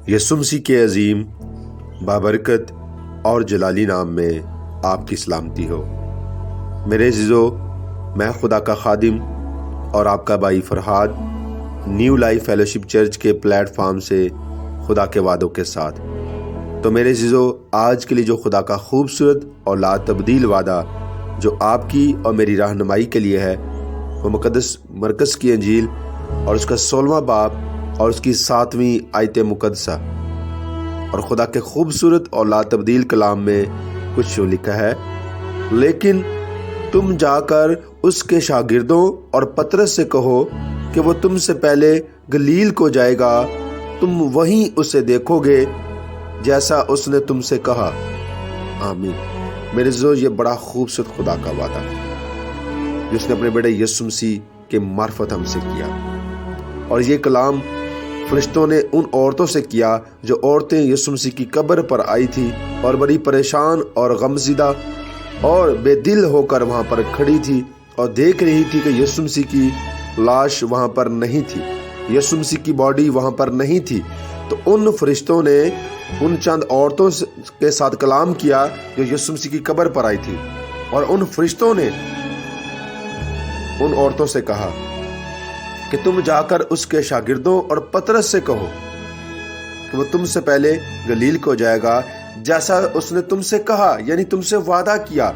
یسوع مسیح کے عظیم بابرکت اور جلالی نام میں آپ کی سلامتی ہو۔ میرے عزیزو، میں خدا کا خادم اور آپ کا بھائی Farhad new life fellowship church کے پلیٹ فارم سے خدا کے وعدوں کے ساتھ۔ تو میرے عزیزو، آج کے لیے جو خدا کا خوبصورت اور لا تبدیل وعدہ جو آپ کی اور میری رہنمائی کے لیے ہے، وہ مقدس مرکز کی انجیل اور اس کا 16واں باب اور اس کی 7ویں آیت مقدسہ اور خدا کے خوبصورت اور لا تبدیل کلام میں کچھ یوں لکھا ہے: لیکن تم جا کر اس کے شاگردوں اور پترس سے کہو کہ وہ تم سے پہلے گلیل کو جائے گا، تم وہیں اسے دیکھو گے جیسا اس نے تم سے کہا۔ آمین۔ میرے عزیزو، یہ بڑا خوبصورت خدا کا وعدہ جس نے اپنے بیٹے یسوع مسیح کے معرفت ہم سے کیا، اور یہ کلام فرشتوں نے ان عورتوں سے کیا جو عورتیں یسوع مسیح کی قبر پر آئی تھی اور بڑی پریشان اور غمزدہ اور بے دل ہو کر وہاں پر کھڑی تھی اور دیکھ رہی تھی کہ یسوع مسیح کی لاش وہاں پر نہیں تھی، یسوع مسیح کی باڈی وہاں پر نہیں تھی۔ تو ان فرشتوں نے ان چند عورتوں کے ساتھ کلام کیا جو یسوع مسیح کی قبر پر آئی تھی، اور ان فرشتوں نے ان عورتوں سے کہا کہ تم جا کر اس کے شاگردوں اور پترس سے کہو کہ وہ تم سے پہلے گلیل کو جائے گا جیسا اس نے تم سے کہا، یعنی تم سے وعدہ کیا۔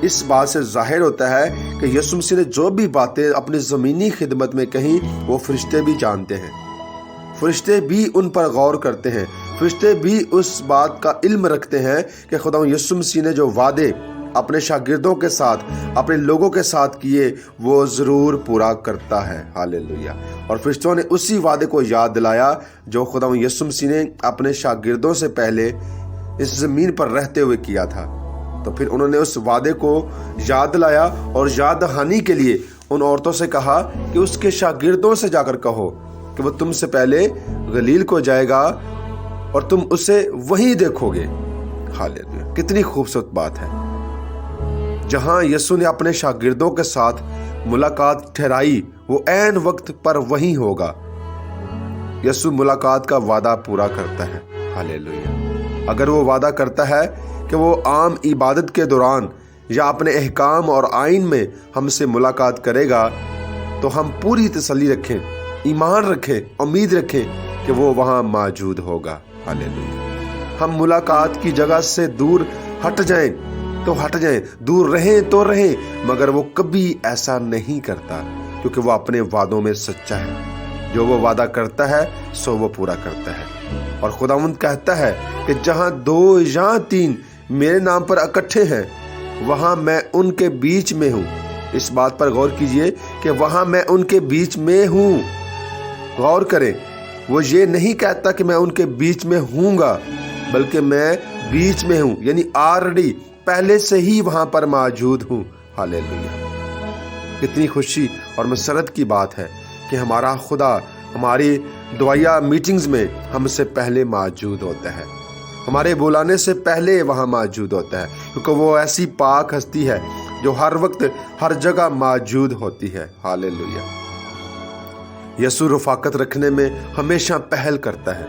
اس بات سے ظاہر ہوتا ہے کہ یسوع مسیح نے جو بھی باتیں اپنی زمینی خدمت میں کہیں وہ فرشتے بھی جانتے ہیں، فرشتے بھی ان پر غور کرتے ہیں، فرشتے بھی اس بات کا علم رکھتے ہیں کہ خدا یسوع مسیح نے جو وعدے اپنے شاگردوں کے ساتھ اپنے لوگوں کے ساتھ کیے وہ ضرور پورا کرتا ہے۔ ہاللیلویہ۔ اور فرشتوں نے اسی وعدے کو یاد دلایا جو خدا یسوع مسیح نے اپنے شاگردوں سے پہلے اس زمین پر رہتے ہوئے کیا تھا۔ تو پھر انہوں نے اس وعدے کو یاد دلایا اور یاد دہانی کے لیے ان عورتوں سے کہا کہ اس کے شاگردوں سے جا کر کہو کہ وہ تم سے پہلے گلیل کو جائے گا اور تم اسے وہیں دیکھو گے۔ ہاللیلویہ۔ کتنی خوبصورت بات ہے۔ جہاں یسوع نے اپنے شاگردوں کے ساتھ ملاقات ٹھہرائی وہ عین وقت پر وہیں ہوگا۔ یسوع ملاقات کا وعدہ پورا کرتا ہے۔ ہاللیلویہ۔ اگر وہ وعدہ کرتا ہے کہ وہ عام عبادت کے دوران یا اپنے احکام اور آئین میں ہم سے ملاقات کرے گا تو ہم پوری تسلی رکھیں، ایمان رکھیں، امید رکھیں کہ وہ وہاں موجود ہوگا۔ ہاللیلویہ۔ ہم ملاقات کی جگہ سے دور ہٹ جائیں تو ہٹ جائیں، دور رہیں تو رہیں، مگر وہ کبھی ایسا نہیں کرتا کیونکہ وہ اپنے وعدوں میں سچا ہے۔ جو وہ وعدہ کرتا ہے سو وہ پورا کرتا ہے۔ اور خداوند کہتا ہے کہ جہاں 2 یا 3 میرے نام پر اکٹھے ہیں وہاں میں ان کے بیچ میں ہوں۔ اس بات پر غور کیجئے کہ وہاں میں ان کے بیچ میں ہوں۔ غور کریں، وہ یہ نہیں کہتا کہ میں ان کے بیچ میں ہوں گا، بلکہ میں بیچ میں ہوں، یعنی آلریڈی پہلے سے ہی وہاں پر موجود ہوں۔ ہاللیلویہ۔ کتنی خوشی اور مسرت کی بات ہے کہ ہمارا خدا ہماری دعائیہ میٹنگز میں ہم سے پہلے موجود ہوتا ہے، ہمارے بلانے سے پہلے وہاں موجود ہوتا ہے، کیونکہ وہ ایسی پاک ہستی ہے جو ہر وقت ہر جگہ موجود ہوتی ہے۔ ہاللیلویہ۔ یسوع رفاقت رکھنے میں ہمیشہ پہل کرتا ہے،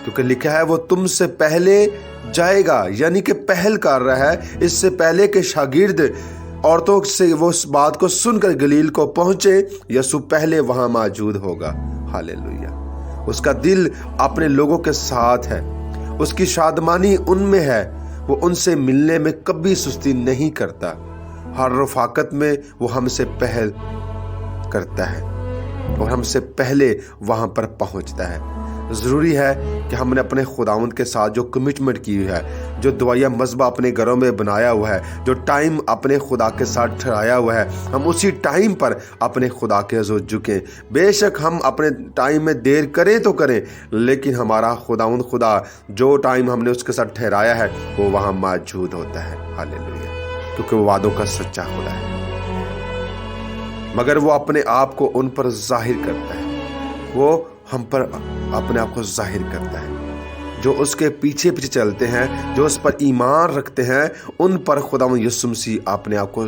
کیونکہ لکھا ہے وہ تم سے پہلے جائے گا، یعنی کہ پہل کر رہا ہے۔ اس سے پہلے کہ شاگرد عورتوں سے وہ اس بات کو سن کر گلیل کو پہنچے، یسوع پہلے وہاں موجود ہوگا۔ ہاللیلویہ۔ اس کا دل اپنے لوگوں کے ساتھ ہے، اس کی شادمانی ان میں ہے، وہ ان سے ملنے میں کبھی سستی نہیں کرتا۔ ہر رفاقت میں وہ ہم سے پہل کرتا ہے اور ہم سے پہلے وہاں پر پہنچتا ہے۔ ضروری ہے کہ ہم نے اپنے خداوند کے ساتھ جو کمٹمنٹ کی ہوئی ہے، جو دعائیہ مذبح اپنے گھروں میں بنایا ہوا ہے، جو ٹائم اپنے خدا کے ساتھ ٹھہرایا ہوا ہے، ہم اسی ٹائم پر اپنے خدا کے حضور جھکیں۔ بے شک ہم اپنے ٹائم میں دیر کریں تو کریں، لیکن ہمارا خداوند خدا جو ٹائم ہم نے اس کے ساتھ ٹھہرایا ہے وہ وہاں موجود ہوتا ہے۔ ہاللیلویہ۔ کیونکہ وہ وعدوں کا سچا خدا ہے، مگر وہ اپنے آپ کو ان پر ظاہر کرتا ہے، وہ ہم پر اپنے آپ کو ظاہر کرتا ہے۔ جو اس کے پیچھے پیچھے چلتے ہیں، جو اس پر ایمان رکھتے ہیں، ان پر خداوند یسوع مسیح اپنے آپ کو